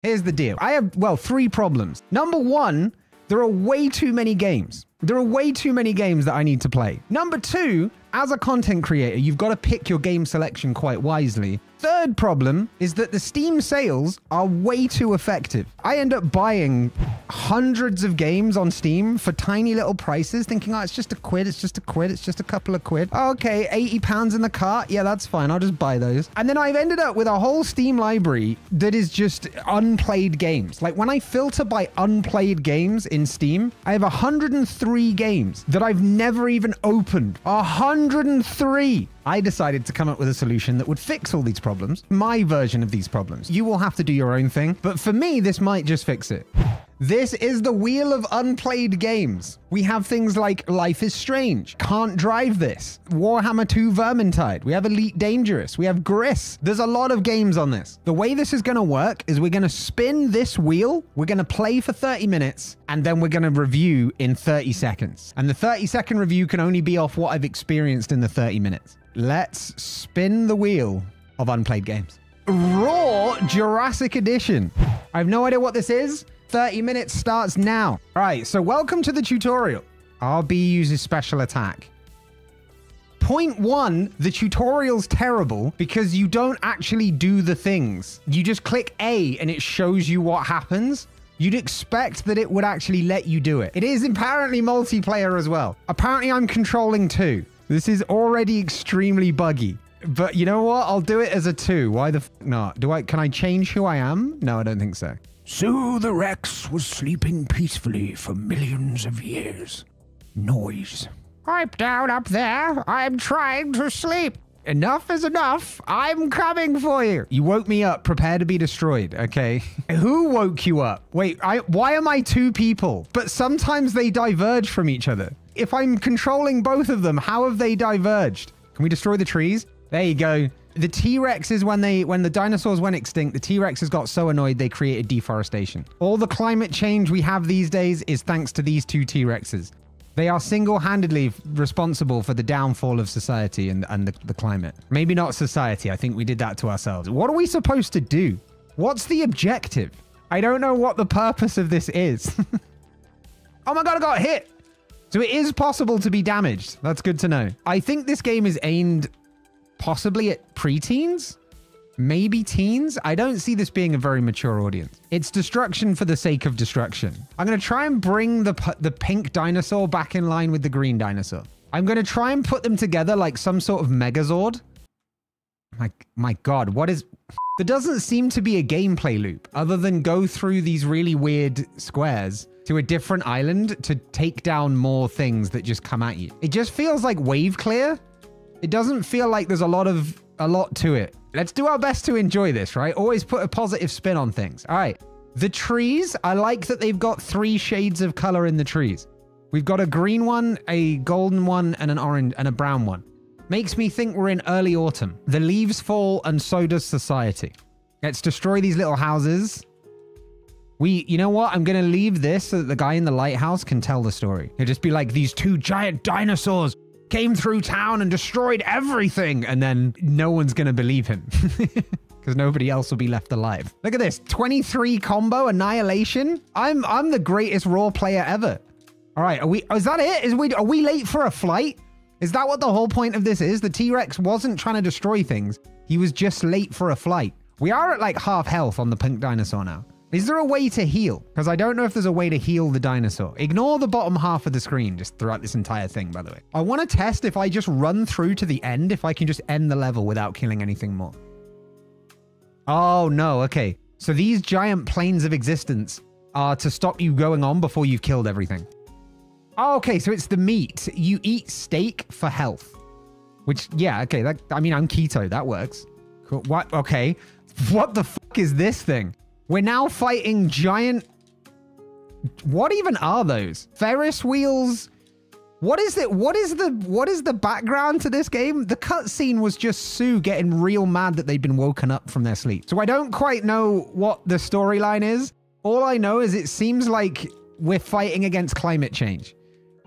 Here's the deal. I have, well, 3 problems. Number 1, there are way too many games. There are way too many games that I need to play. Number 2, as a content creator, you've got to pick your game selection quite wisely. Third problem is that the Steam sales are way too effective. I end up buying hundreds of games on Steam for tiny little prices, thinking, oh, it's just a quid, it's just a quid, it's just a couple of quid. Oh, okay, £80 in the cart. Yeah, that's fine. I'll just buy those. And then I've ended up with a whole Steam library that is just unplayed games. Like when I filter by unplayed games in Steam, I have 103 games that I've never even opened. 103. I decided to come up with a solution that would fix all these problems. My version of these problems. You will have to do your own thing, but for me, this might just fix it. This is the Wheel of Unplayed Games. We have things like Life is Strange, Can't Drive This, Warhammer 2 Vermintide. We have Elite Dangerous. We have Gris. There's a lot of games on this. The way this is going to work is we're going to spin this wheel. We're going to play for 30 minutes, and then we're going to review in 30 seconds. And the 30-second review can only be off what I've experienced in the 30 minutes. Let's spin the wheel of unplayed games. Roarr Jurassic Edition. I have no idea what this is. 30 minutes starts now. All right, so welcome to the tutorial. RB uses special attack. Point 1, the tutorial's terrible because you don't actually do the things. You just click A and it shows you what happens. You'd expect that it would actually let you do it. It is apparently multiplayer as well. Apparently I'm controlling 2. This is already extremely buggy. But you know what? I'll do it as a 2. Why the f not? Can I change who I am? No, I don't think so. So the Rex was sleeping peacefully for millions of years. Noise. Pipe down up there. I'm trying to sleep. Enough is enough. I'm coming for you. You woke me up. Prepare to be destroyed. Okay. Who woke you up? Wait, why am I 2 people? But sometimes they diverge from each other. If I'm controlling both of them, how have they diverged? Can we destroy the trees? There you go. The T-Rexes, when the dinosaurs went extinct, the T-Rexes got so annoyed they created deforestation. All the climate change we have these days is thanks to these 2 T-Rexes. They are single-handedly responsible for the downfall of society and the climate. Maybe not society. I think we did that to ourselves. What are we supposed to do? What's the objective? I don't know what the purpose of this is. Oh my God, I got hit. So it is possible to be damaged. That's good to know. I think this game is aimed possibly at preteens, maybe teens. I don't see this being a very mature audience. It's destruction for the sake of destruction. I'm going to try and bring the pink dinosaur back in line with the green dinosaur. I'm going to try and put them together like some sort of Megazord. My God, what is... There doesn't seem to be a gameplay loop other than go through these really weird squares to a different island to take down more things that just come at you. It just feels like wave clear. It doesn't feel like there's a lot to it. Let's do our best to enjoy this, right? Always put a positive spin on things. All right. The trees, I like that they've got 3 shades of color in the trees. We've got a green one, a golden one, and an orange and a brown one. Makes me think we're in early autumn. The leaves fall and so does society. Let's destroy these little houses. You know what? I'm going to leave this so that the guy in the lighthouse can tell the story. He'll just be like, these 2 giant dinosaurs came through town and destroyed everything. And then no one's going to believe him because nobody else will be left alive. Look at this. 23 combo annihilation. I'm the greatest Roarr player ever. All right. Is that it? Are we late for a flight? Is that what the whole point of this is? The T-Rex wasn't trying to destroy things. He was just late for a flight. We are at like half health on the pink dinosaur now. Is there a way to heal? Because I don't know if there's a way to heal the dinosaur. Ignore the bottom half of the screen just throughout this entire thing, by the way. I want to test if I just run through to the end, if I can just end the level without killing anything more. Oh, no. Okay. So these giant planes of existence are to stop you going on before you've killed everything. Oh, okay. So it's the meat. You eat steak for health. Which, yeah, okay. I mean, I'm keto. That works. Cool. What? Okay. What the fuck is this thing? We're now fighting giant... What even are those? Ferris wheels? What is it? What is the background to this game? The cutscene was just Sue getting real mad that they'd been woken up from their sleep. So I don't quite know what the storyline is. All I know is it seems like we're fighting against climate change.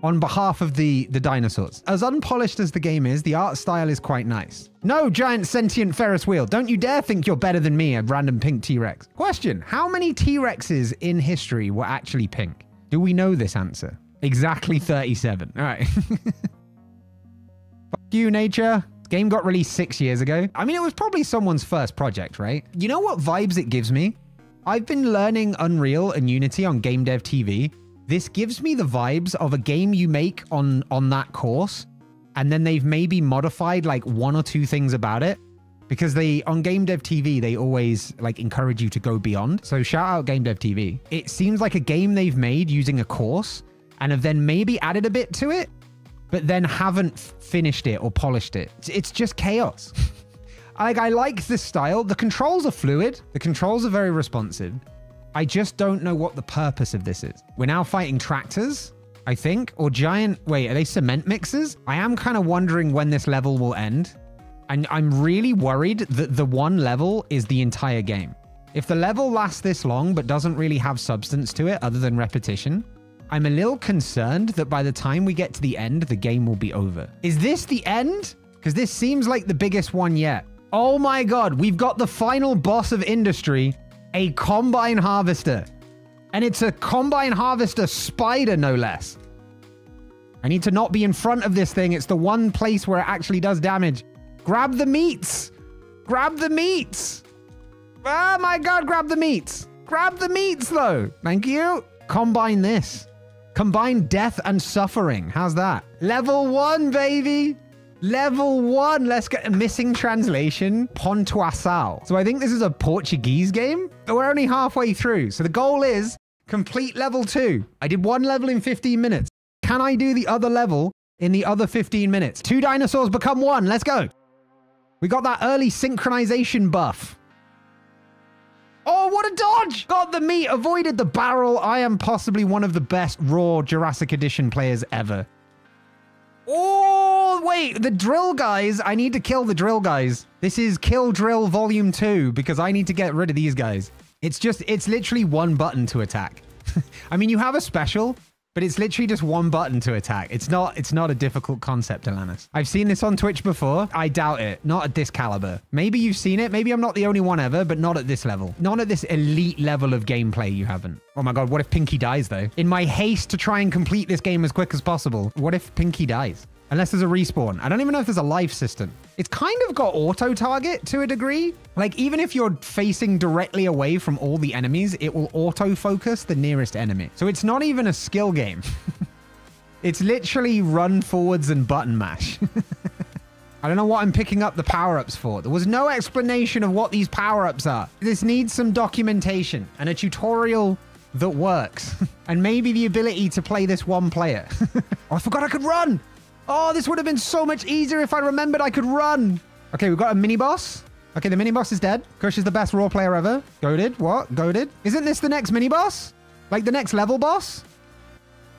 on behalf of the dinosaurs. As unpolished as the game is, the art style is quite nice. No, giant sentient Ferris wheel. Don't you dare think you're better than me, a random pink T-Rex. Question, how many T-Rexes in history were actually pink? Do we know this answer? Exactly 37. All right. Fuck you, nature. Game got released 6 years ago. I mean, it was probably someone's first project, right? You know what vibes it gives me? I've been learning Unreal and Unity on Game Dev TV. This gives me the vibes of a game you make on that course, and then they've maybe modified like 1 or 2 things about it, because on Game Dev TV, they always like encourage you to go beyond. So shout out Game Dev TV. It seems like a game they've made using a course and have then maybe added a bit to it, but then haven't finished it or polished it. It's just chaos. I like this style. The controls are fluid. The controls are very responsive. I just don't know what the purpose of this is. We're now fighting tractors, I think, or giant... Wait, are they cement mixers? I am kind of wondering when this level will end. And I'm really worried that the one level is the entire game. If the level lasts this long but doesn't really have substance to it other than repetition, I'm a little concerned that by the time we get to the end, the game will be over. Is this the end? Because this seems like the biggest one yet. Oh my God, we've got the final boss of industry, a combine harvester. And it's a combine harvester spider, no less. I need to not be in front of this thing. It's the one place where it actually does damage. Grab the meats. Grab the meats. Oh my God, grab the meats. Grab the meats though. Thank you. Combine this. Combine death and suffering. How's that? Level 1, baby. Level 1. Let's get a missing translation. Pontuaçal. So I think this is a Portuguese game. We're only halfway through. So the goal is complete level 2. I did 1 level in 15 minutes. Can I do the other level in the other 15 minutes? 2 dinosaurs become 1. Let's go. We got that early synchronization buff. Oh, what a dodge! Got the meat, avoided the barrel. I am possibly one of the best Roarr Jurassic Edition players ever. Oh, wait, the drill guys. I need to kill the drill guys. This is Kill Drill Volume 2 because I need to get rid of these guys. It's literally 1 button to attack. I mean, you have a special, but it's literally just 1 button to attack. It's not a difficult concept, Alanis. I've seen this on Twitch before. I doubt it. Not at this caliber. Maybe you've seen it. Maybe I'm not the only one ever, but not at this level. Not at this elite level of gameplay you haven't. Oh my God, what if Pinky dies though? In my haste to try and complete this game as quick as possible, what if Pinky dies? Unless there's a respawn. I don't even know if there's a life system. It's kind of got auto-target to a degree. Like, even if you're facing directly away from all the enemies, it will auto-focus the nearest enemy. So it's not even a skill game. It's literally run forwards and button mash. I don't know what I'm picking up the power-ups for. There was no explanation of what these power-ups are. This needs some documentation and a tutorial that works. And maybe the ability to play this one player. Oh, I forgot I could run. Oh, this would have been so much easier if I remembered I could run. Okay, we've got a mini-boss. Okay, the mini-boss is dead. Kush is the best Roarr player ever. Goated. What? Goated. Isn't this the next mini-boss? Like the next level boss?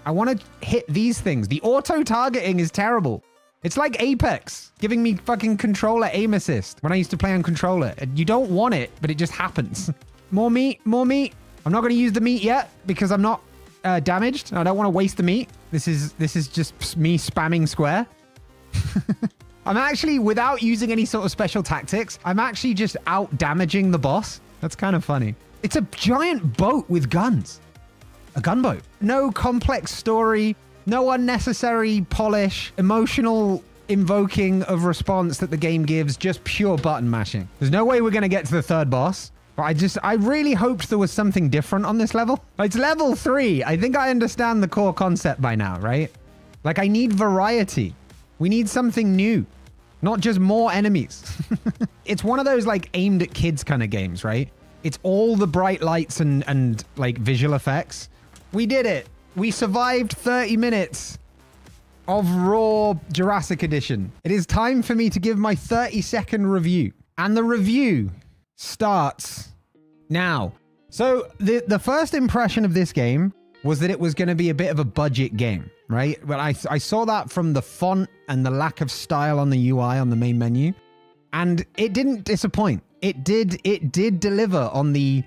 I want to hit these things. The auto-targeting is terrible. It's like Apex, giving me fucking controller aim assist when I used to play on controller. You don't want it, but it just happens. More meat, more meat. I'm not going to use the meat yet because I'm not damaged. I don't want to waste the meat. This is just me spamming square. I'm actually, without using any sort of special tactics, I'm actually just out damaging the boss. That's kind of funny. It's a giant boat with guns. A gunboat. No complex story, no unnecessary polish, emotional invoking of response that the game gives, just pure button mashing. There's no way we're going to get to the 3rd boss. But I really hoped there was something different on this level. It's level 3. I think I understand the core concept by now, right? Like, I need variety. We need something new, not just more enemies. It's one of those like aimed at kids kind of games, right? It's all the bright lights and like visual effects. We did it. We survived 30 minutes of Roarr Jurassic Edition. It is time for me to give my 30-second review. And the review starts now. So the first impression of this game was that it was going to be a bit of a budget game, right? But I saw that from the font and the lack of style on the UI on the main menu, and it didn't disappoint. It did deliver on the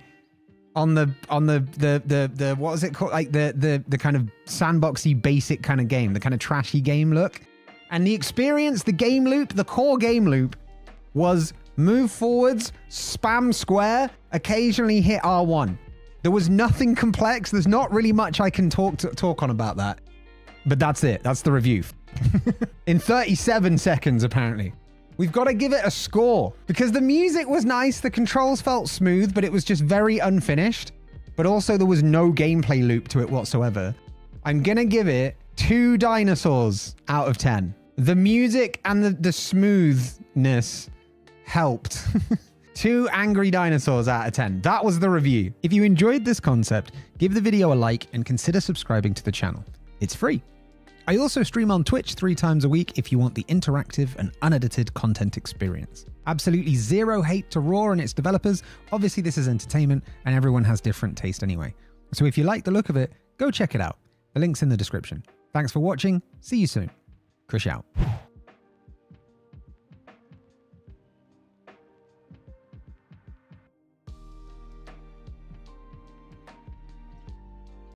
on the what was it called? Like the kind of sandboxy basic kind of game, the kind of trashy game look. And the experience, the game loop, the core game loop was move forwards, spam square, occasionally hit R1. There was nothing complex. There's not really much I can talk on about that. But that's it. That's the review. In 37 seconds, apparently. We've got to give it a score because the music was nice. The controls felt smooth, but it was just very unfinished. But also there was no gameplay loop to it whatsoever. I'm going to give it 2 dinosaurs out of 10. The music and the smoothness helped. 2 angry dinosaurs out of 10. That was the review. If you enjoyed this concept, give the video a like and consider subscribing to the channel. It's free. I also stream on Twitch 3 times a week if you want the interactive and unedited content experience. Absolutely zero hate to Roarr and its developers. Obviously this is entertainment and everyone has different taste anyway. So if you like the look of it, go check it out. The link's in the description. Thanks for watching. See you soon. Kush out.